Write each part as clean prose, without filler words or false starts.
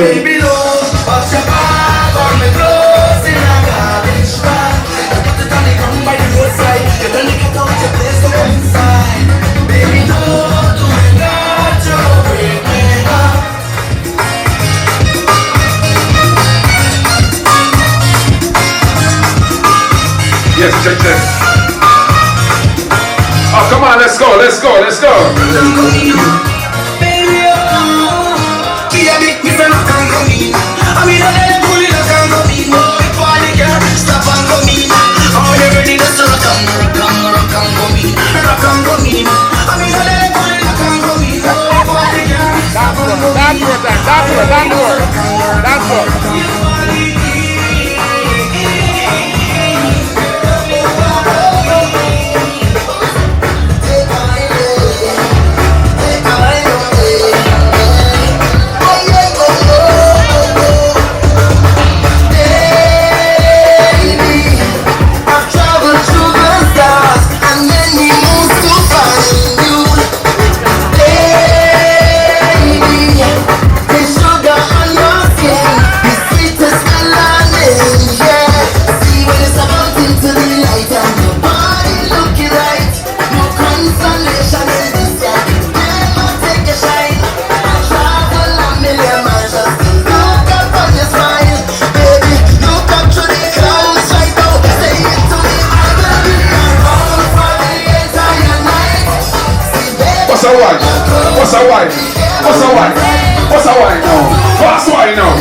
baby love, but your back on me clothes in a garbage bag. I put it on the ground by the roadside. You tell me get out your place to go inside. Baby, no, do not you break me up. Yes, check this. Oh, come on, let's go, let's go, let's go. Baby, oh, yeah, make me feel like I'm coming. I mean, I let pull it like I'm coming. Oh, party girl, stop and come in. Oh, you ready to rock and coming. Rock and coming. I mean, I let pull it like I'm coming. Oh, party girl, stop and come in. That's what. What's a wine? What's a wine? What's a wine now? What's a wine now?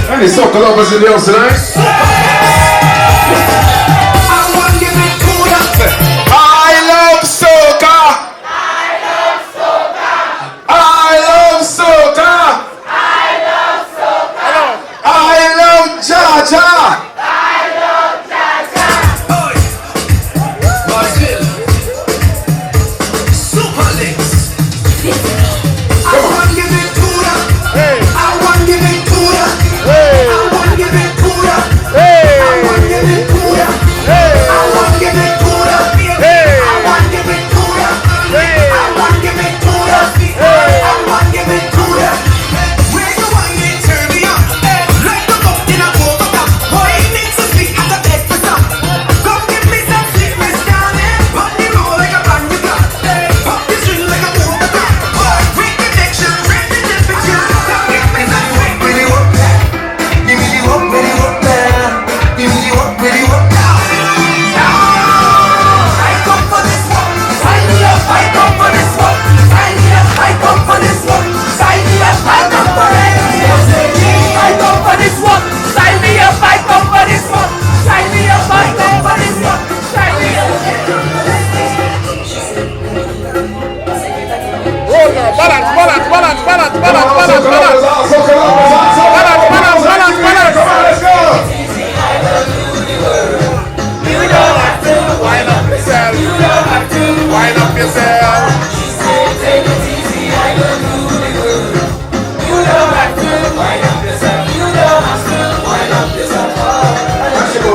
Any soccer lovers in the house tonight? I love soca. I love soca. I love soca. I love soca. I love cha-cha. I love cha-cha. Super Links. I want to give it to ya. I want to give it to ya. I want to give it to ya.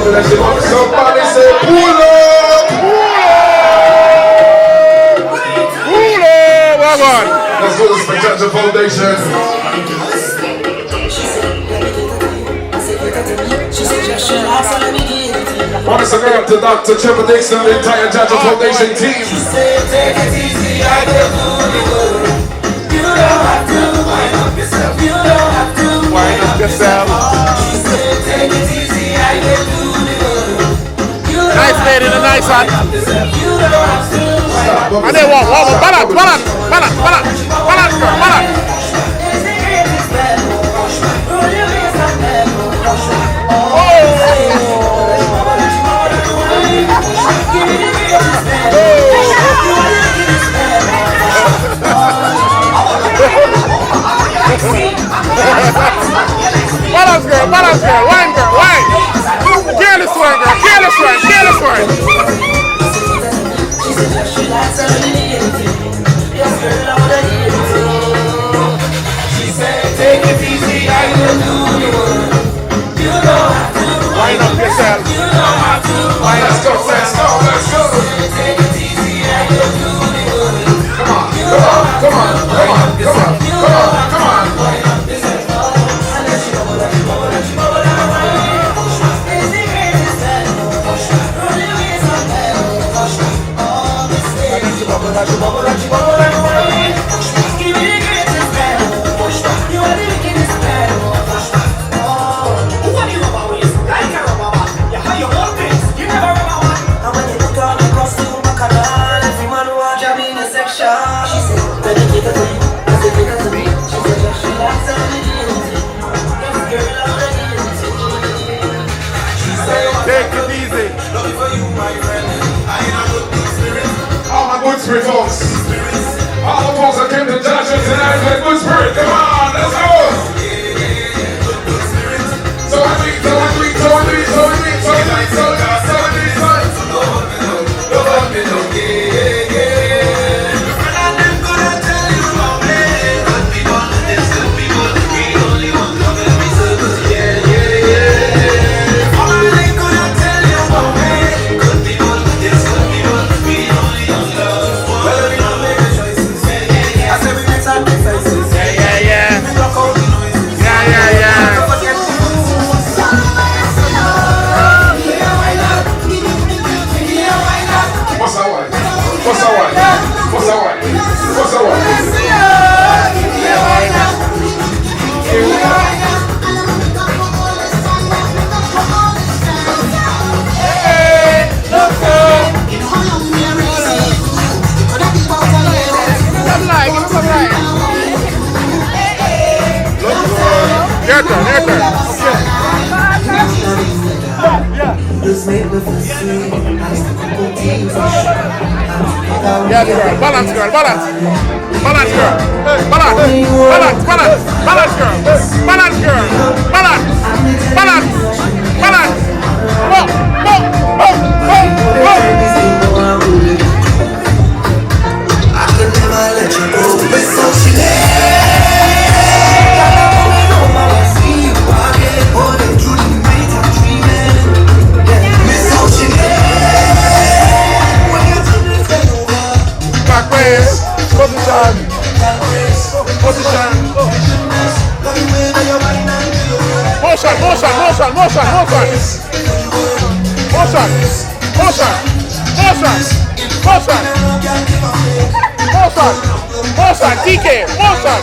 Somebody say pull up. Pull up, wagon. Let's go to the Spectacular Foundation. Want to go up to Dr. Trevor Dixon and the entire Jaja Foundation team. She said, take it easy, I can do the work. You don't have to wind up yourself. You don't have to Wind up yourself. She said, take it easy, I can do the work. Nice lady in a nice hat. You don't have to. And they walk, balance, balance, balance, balance, balance, girl, balance. Balance girl, wine girl, wine. Careless one girl, careless one, careless one. She said, take it easy, I will do the work. You don't have to. Wind up yourself. You don't have to. Let's go, let's go, let's go. Take it easy, I will do the work. Come on, come on, come on, come on, come on, come on, come on. Take it easy. All my good spirit folks. All the folks that came to Joshua tonight with good spirit. Come on, let's go. So we do. Yes, girl. Balance, girl. Balance. Balance, girl. Balance. Balance. Balance. Balance, girl. Balance, girl. Balance. Balance. Balance. Whoa. Whoa. Whoa. Whoa. Whoa. I could never let you go. But so she Position. Motion. DK. Motion.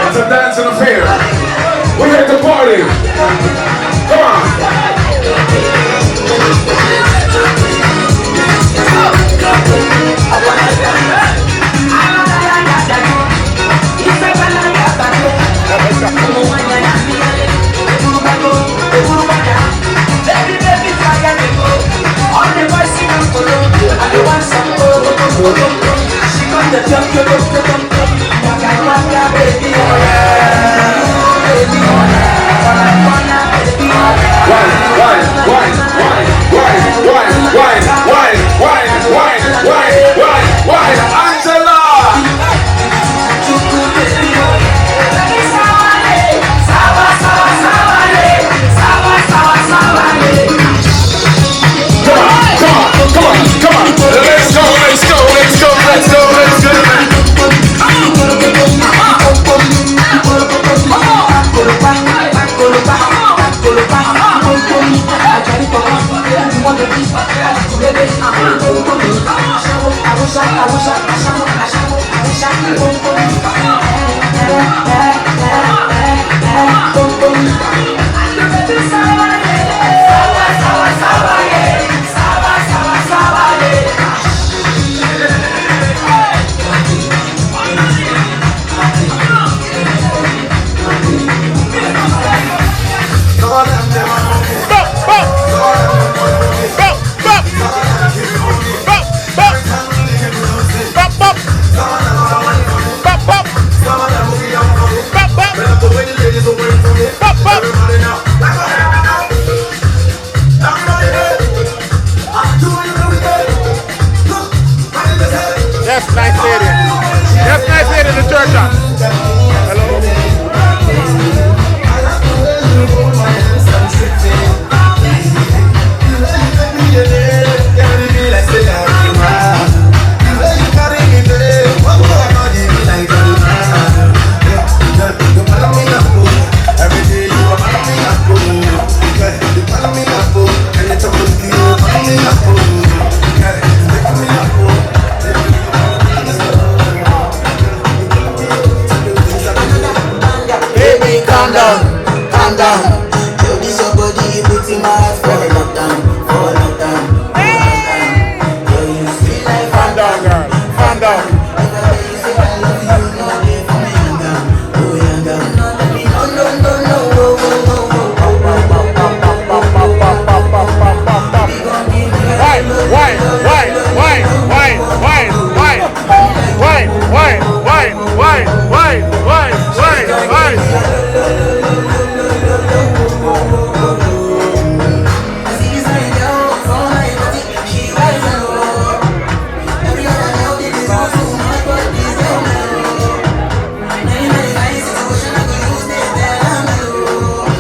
It's a dancing affair. We're here to party. Come on. I Yes, nice lady. Yes, nice lady in the church. Hello. Baby, calm down, calm down. Yo, this your body, put in my heart for lockdown, for lockdown, for lockdown. Yo, you feel like Calm down, girl. Calm down. if I tell you say I love you, no day for me, young girl, oh young girl. No, we gon' give me a I see this right down for my body, she wise and low. Every other girl did this all too much, but this girl mellow. Now in my fine situation, I could use this girl, I'm low.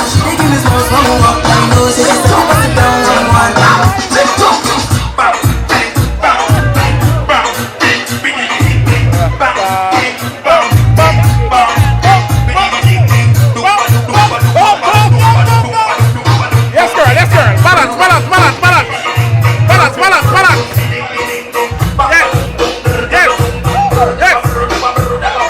She dey give me small walk, I know she just don't want it down on one time. Yes, girl. Yes, girl. Balance, balance, balance, balance. Balance, balance, balance. Yes. Yes. Yes.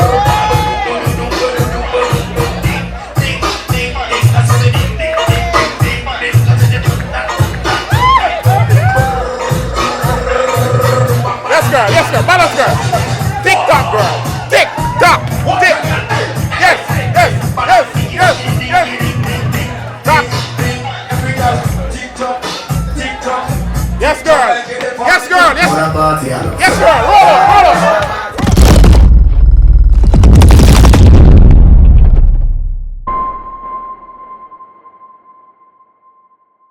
Yes, girl. Yes, girl. Balance, girl. Tick tock, girl. Tick tock. Tick. Yes. Yes. Yes. Yes. Yes. Tock. Yes, girl. Yes, girl. Yes. Yes, girl. Roll.